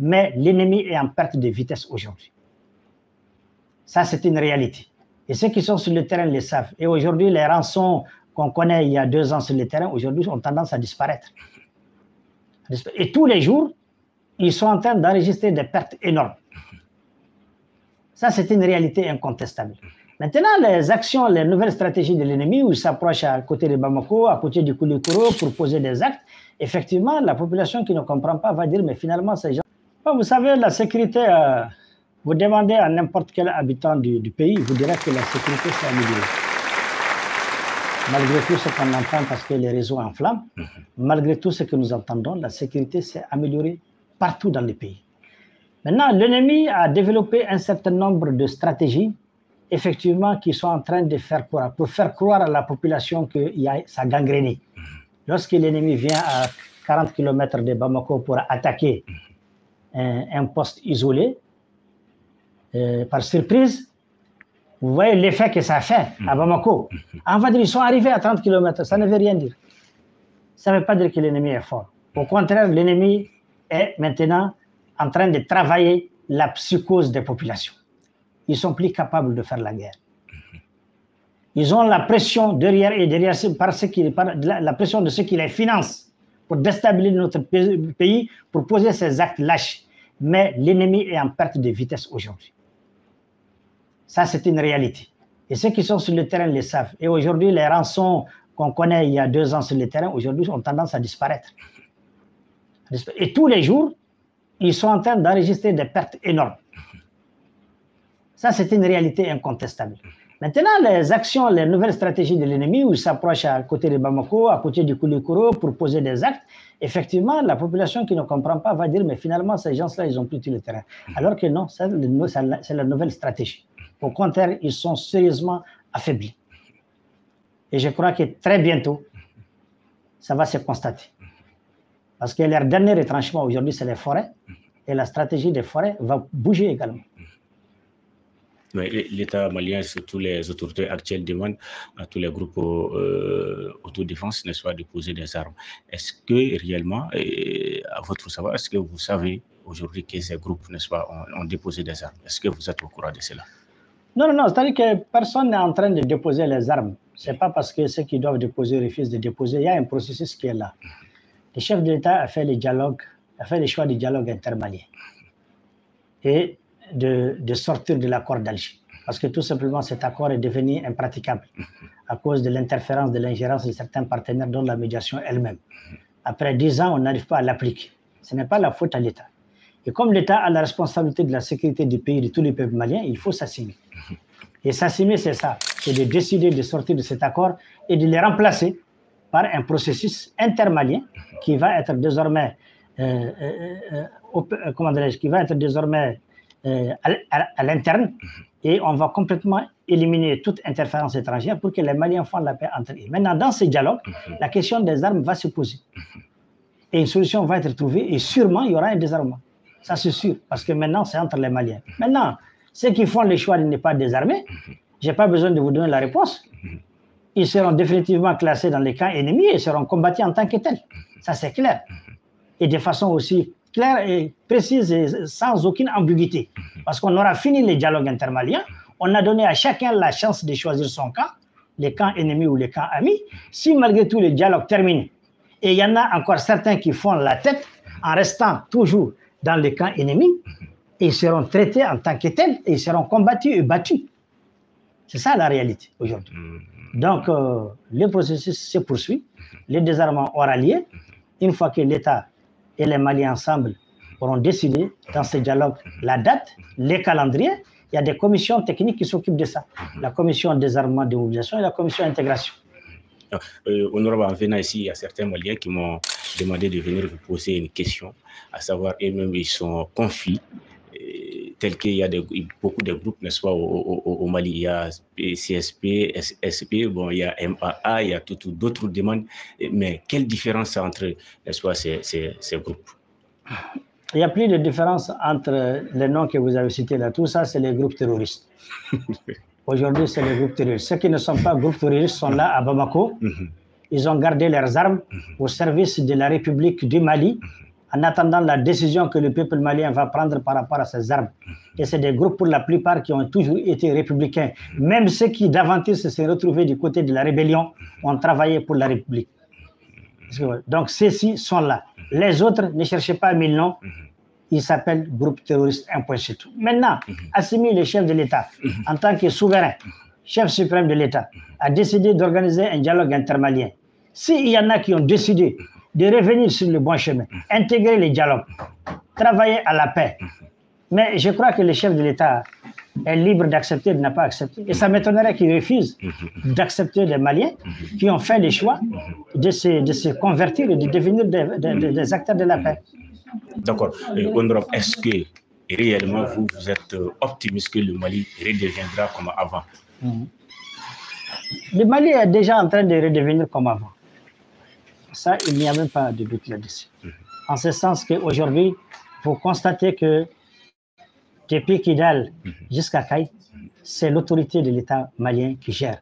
mais l'ennemi est en perte de vitesse aujourd'hui. Ça, c'est une réalité. Et ceux qui sont sur le terrain le savent. Et aujourd'hui, les rançons qu'on connaît il y a 2 ans sur le terrain, aujourd'hui, ont tendance à disparaître. Et tous les jours, ils sont en train d'enregistrer des pertes énormes. Ça, c'est une réalité incontestable. Maintenant, les actions, les nouvelles stratégies de l'ennemi, où il s'approche à côté de Bamako, à côté du Koulikoro, pour poser des actes, effectivement, la population qui ne comprend pas va dire, mais finalement, ces gens... Vous savez, la sécurité, vous demandez à n'importe quel habitant du pays, vous direz que la sécurité s'est améliorée. Malgré tout ce qu'on entend parce que les réseaux enflamment, malgré tout ce que nous entendons, la sécurité s'est améliorée partout dans le pays. Maintenant, l'ennemi a développé un certain nombre de stratégies, effectivement, qui sont en train de faire croire, pour faire croire à la population que ça a gangréné. Lorsque l'ennemi vient à 40 km de Bamako pour attaquer un poste isolé, par surprise, vous voyez l'effet que ça fait à Bamako. On va dire qu'ils sont arrivés à 30 km, ça ne veut rien dire. Ça ne veut pas dire que l'ennemi est fort. Au contraire, l'ennemi est maintenant en train de travailler la psychose des populations. Ils sont plus capables de faire la guerre. Ils ont la pression derrière et derrière par la pression de ceux qui les financent pour déstabiliser notre pays, pour poser ces actes lâches. Mais l'ennemi est en perte de vitesse aujourd'hui. Ça, c'est une réalité. Et ceux qui sont sur le terrain le savent. Et aujourd'hui, les rançons qu'on connaît il y a 2 ans sur le terrain, aujourd'hui, ont tendance à disparaître. Et tous les jours, ils sont en train d'enregistrer des pertes énormes. Ça, c'est une réalité incontestable. Maintenant, les actions, les nouvelles stratégies de l'ennemi, où il s'approche à côté de Bamako, à côté du Koulikoro, pour poser des actes, effectivement, la population qui ne comprend pas va dire, mais finalement, ces gens-là, ils ont plus tout le terrain. Alors que non, c'est la nouvelle stratégie. Au contraire, ils sont sérieusement affaiblis. Et je crois que très bientôt, ça va se constater. Parce que leur dernier retranchement aujourd'hui, c'est les forêts. Et la stratégie des forêts va bouger également. L'État malien et surtout les autorités actuelles demandent à tous les groupes autodéfense, n'est-ce pas, de poser des armes. Est-ce que réellement, à votre savoir, est-ce que vous savez aujourd'hui que ces groupes, n'est-ce pas, ont déposé des armes? Est-ce que vous êtes au courant de cela? Non, c'est-à-dire que personne n'est en train de déposer les armes. Ce n'est pas parce que ceux qui doivent déposer refusent de déposer. Il y a un processus qui est là. Le chef de l'État a fait le choix du dialogue intermalien et de sortir de l'accord d'Alger. Parce que tout simplement, cet accord est devenu impraticable à cause de l'interférence, de l'ingérence de certains partenaires, dont la médiation elle-même. Après 10 ans, on n'arrive pas à l'appliquer. Ce n'est pas la faute à l'État. Et comme l'État a la responsabilité de la sécurité du pays, de tous les peuples maliens, il faut s'assumer. Et s'assumer, c'est ça. C'est de décider de sortir de cet accord et de les remplacer par un processus intermalien qui va être désormais, à l'interne, et on va complètement éliminer toute interférence étrangère pour que les Maliens fassent la paix entre eux. Maintenant, dans ce dialogue, la question des armes va se poser. Et une solution va être trouvée, et sûrement, il y aura un désarmement. Ça, c'est sûr, parce que maintenant, c'est entre les Maliens. Maintenant, ceux qui font le choix de ne pas désarmer, je n'ai pas besoin de vous donner la réponse. Ils seront définitivement classés dans les camps ennemis et seront combattus en tant que tels. Ça, c'est clair. Et de façon aussi claire et précise et sans aucune ambiguïté. Parce qu'on aura fini les dialogues intermaliens, on a donné à chacun la chance de choisir son camp, les camps ennemis ou les camps amis. Si malgré tout le dialogue termine, et il y en a encore certains qui font la tête en restant toujours dans les camps ennemis, et ils seront traités en tant que tels, et ils seront combattus et battus. C'est ça la réalité aujourd'hui. Donc, le processus se poursuit, le désarmement aura lieu, une fois que l'État et les Maliens ensemble auront décidé dans ce dialogue la date, les calendriers. Il y a des commissions techniques qui s'occupent de ça. La commission désarmement de mobilisation et la commission intégration. Honorable, en venant ici, il y a certains Maliens qui m'ont demandé de venir vous poser une question, à savoir, eux-mêmes, ils sont conflits, tels qu'il y a beaucoup de groupes, n'est-ce pas, au Mali. Il y a CSP, SP, bon, il y a MAA, il y a d'autres demandes. Mais quelle différence entre, n'est-ce pas, ces groupes? Il n'y a plus de différence entre les noms que vous avez cités là. Tout ça, c'est les groupes terroristes. Aujourd'hui, c'est les groupes terroristes. Ceux qui ne sont pas groupes terroristes sont là à Bamako. Ils ont gardé leurs armes au service de la République du Mali en attendant la décision que le peuple malien va prendre par rapport à ses armes. Et c'est des groupes pour la plupart qui ont toujours été républicains. Même ceux qui d'aventure se sont retrouvés du côté de la rébellion ont travaillé pour la République. Donc ceux-ci sont là. Les autres, ne cherchez pas mille noms, ils s'appellent groupe terroriste, un point c'est tout. Maintenant, Assimi, le chef de l'État, en tant que souverain, chef suprême de l'État, a décidé d'organiser un dialogue intermalien. S'il y en a qui ont décidé de revenir sur le bon chemin, intégrer les dialogues, travailler à la paix, mais je crois que le chef de l'État est libre d'accepter, de ne pas accepter. Et ça m'étonnerait qu'il refuse d'accepter des Maliens qui ont fait le choix de se convertir et de devenir des acteurs de la paix. D'accord. Honorable, est-ce que réellement vous êtes optimiste que le Mali redeviendra comme avant? Le Mali est déjà en train de redevenir comme avant. Ça, il n'y a même pas de doute là-dessus. En ce sens qu'aujourd'hui, vous constatez que depuis Kidal jusqu'à Kay, c'est l'autorité de l'État malien qui gère.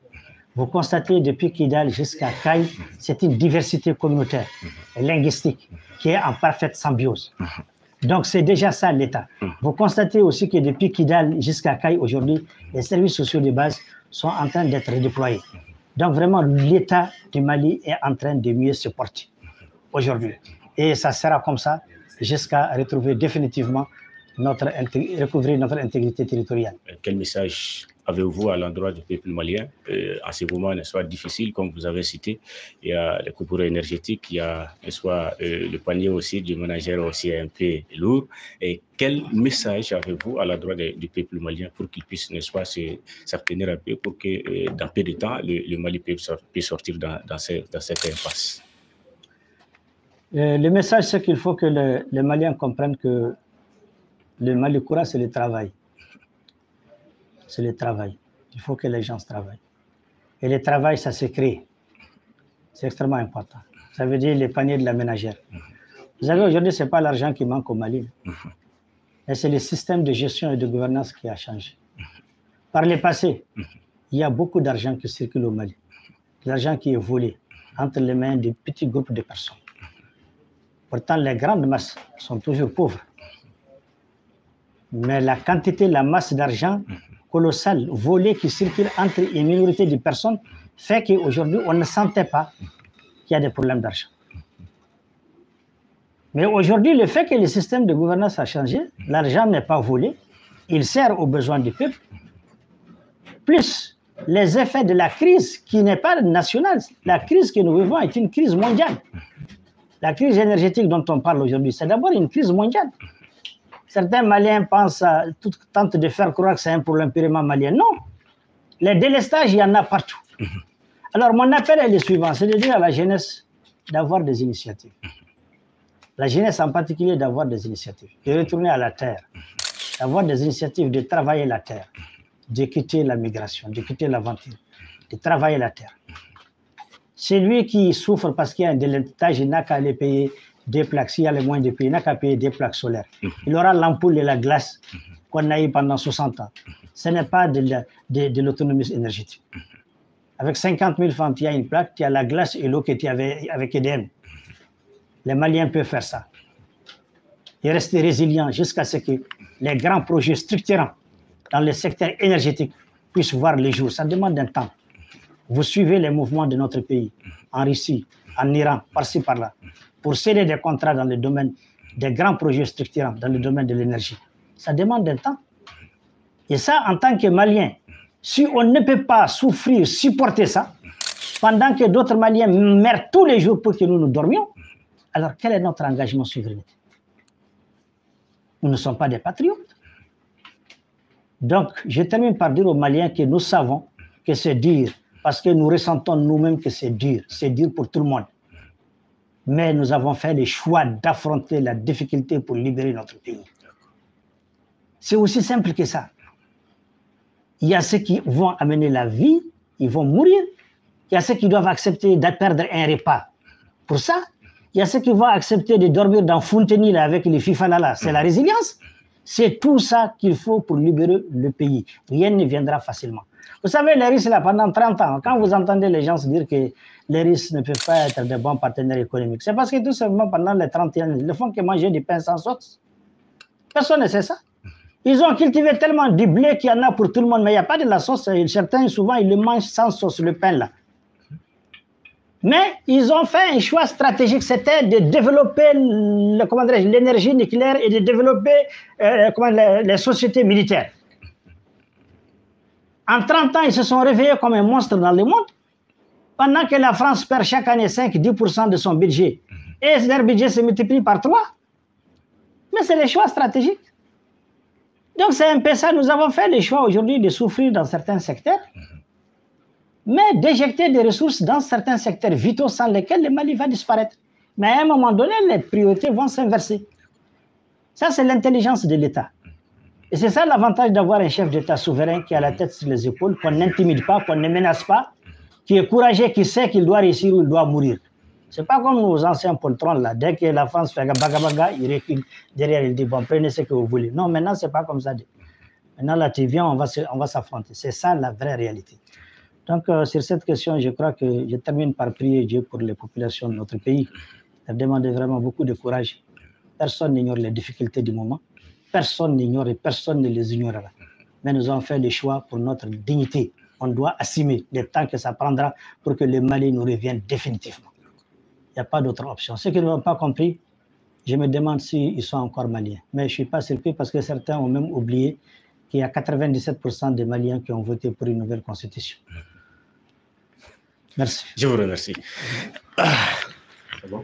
Vous constatez depuis Kidal jusqu'à Kay, c'est une diversité communautaire et linguistique qui est en parfaite symbiose. Donc c'est déjà ça l'État. Vous constatez aussi que depuis Kidal jusqu'à Kay aujourd'hui, les services sociaux de base sont en train d'être redéployés. Donc vraiment, l'État du Mali est en train de mieux se porter aujourd'hui. Et ça sera comme ça jusqu'à retrouver définitivement recouvrir notre intégrité territoriale. Quel message avez-vous à l'endroit du peuple malien en ce moment, n'est-ce pas, difficile, comme vous avez cité? Il y a les coupures énergétiques, il y a, n'est-ce pas, le panier aussi du ménagère aussi un peu lourd. Et quel message avez-vous à l'endroit du peuple malien pour qu'il puisse, n'est-ce pas, s'abstenir un peu pour que dans peu de temps, le Mali puisse sortir dans cette impasse? Le message, c'est qu'il faut que les Maliens comprennent que le Malikoura, c'est le travail. C'est le travail. Il faut que les gens travaillent. Et le travail, ça se crée. C'est extrêmement important. Ça veut dire les paniers de la ménagère. Vous savez, aujourd'hui, ce n'est pas l'argent qui manque au Mali. Mais c'est le système de gestion et de gouvernance qui a changé. Par le passé, il y a beaucoup d'argent qui circule au Mali. L'argent qui est volé entre les mains de petits groupes de personnes. Pourtant, les grandes masses sont toujours pauvres. Mais la quantité, la masse d'argent colossale volée qui circule entre une minorité de personnes fait qu'aujourd'hui, on ne sentait pas qu'il y a des problèmes d'argent. Mais aujourd'hui, le fait que le système de gouvernance a changé, l'argent n'est pas volé, il sert aux besoins du peuple, plus les effets de la crise qui n'est pas nationale. La crise que nous vivons est une crise mondiale. La crise énergétique dont on parle aujourd'hui, c'est d'abord une crise mondiale. Certains Maliens tentent de faire croire que c'est un problème purement malien. Non. Les délestages, il y en a partout. Alors, mon appel est le suivant, c'est de dire à la jeunesse d'avoir des initiatives. La jeunesse en particulier d'avoir des initiatives, de retourner à la terre, d'avoir des initiatives de travailler la terre, de quitter la migration, de quitter l'aventure, de travailler la terre. Celui qui souffre parce qu'il y a un délestage, il n'a qu'à aller payer des plaques. S'il y a les moyens de payer, il n'a qu'à payer des plaques solaires. Il aura l'ampoule et la glace qu'on a eu pendant 60 ans. Ce n'est pas de l'autonomie énergétique. Avec 50 000 francs, tu as une plaque, tu as la glace et l'eau que tu avais avec EDM. Les Maliens peuvent faire ça. Et rester résilients jusqu'à ce que les grands projets structurants dans le secteur énergétique puissent voir le jour. Ça demande un temps. Vous suivez les mouvements de notre pays, en Russie, en Iran, par-ci, par-là, pour sceller des contrats dans le domaine des grands projets structurants, dans le domaine de l'énergie. Ça demande un temps. Et ça, en tant que Malien, si on ne peut pas souffrir, supporter ça, pendant que d'autres Maliens meurent tous les jours pour que nous dormions, alors quel est notre engagement souveraineté? Nous ne sommes pas des patriotes. Donc, je termine par dire aux Maliens que nous savons que c'est dur, parce que nous ressentons nous-mêmes que c'est dur pour tout le monde. Mais nous avons fait le choix d'affronter la difficulté pour libérer notre pays. C'est aussi simple que ça. Il y a ceux qui vont amener la vie, ils vont mourir. Il y a ceux qui doivent accepter de perdre un repas. Pour ça, il y a ceux qui vont accepter de dormir dans Fontenay avec les Fifana là. C'est la résilience. C'est tout ça qu'il faut pour libérer le pays. Rien ne viendra facilement. Vous savez, les Russes, là, pendant 30 ans, quand vous entendez les gens se dire que les Russes ne peuvent pas être de bons partenaires économiques, c'est parce que tout simplement, pendant les 30 ans, ils ne font que manger du pain sans sauce. Personne ne sait ça. Ils ont cultivé tellement du blé qu'il y en a pour tout le monde, mais il n'y a pas de la sauce. Certains, souvent, ils le mangent sans sauce, le pain, là. Mais ils ont fait un choix stratégique, c'était de développer l'énergie nucléaire et de développer les sociétés militaires. En 30 ans, ils se sont réveillés comme un monstre dans le monde, pendant que la France perd chaque année 5-10% de son budget. Et leur budget se multiplie par 3. Mais c'est les choix stratégiques. Donc c'est un peu ça, nous avons fait le choix aujourd'hui de souffrir dans certains secteurs, mais d'éjecter des ressources dans certains secteurs vitaux sans lesquels le Mali va disparaître. Mais à un moment donné, les priorités vont s'inverser. Ça, c'est l'intelligence de l'État. Et c'est ça l'avantage d'avoir un chef d'État souverain qui a la tête sur les épaules, qu'on n'intimide pas, qu'on ne menace pas, qui est courageux, qui sait qu'il doit réussir ou il doit mourir. Ce n'est pas comme nos anciens poltrons là. Dès que la France fait baga, il recule derrière, il dit bon, prenez ce que vous voulez. Non, maintenant, ce n'est pas comme ça. Maintenant, là, tu viens, on va s'affronter. C'est ça la vraie réalité. Donc, sur cette question, je crois que je termine par prier Dieu pour les populations de notre pays. Ça demande vraiment beaucoup de courage. Personne n'ignore les difficultés du moment. Personne n'ignore et personne ne les ignorera. Mais nous avons fait le choix pour notre dignité. On doit assumer le temps que ça prendra pour que le Mali nous revienne définitivement. Il n'y a pas d'autre option. Ceux qui ne l'ont pas compris, je me demande s'ils sont encore maliens. Mais je ne suis pas surpris parce que certains ont même oublié qu'il y a 97% des Maliens qui ont voté pour une nouvelle constitution. Merci. Je vous remercie. C'est bon.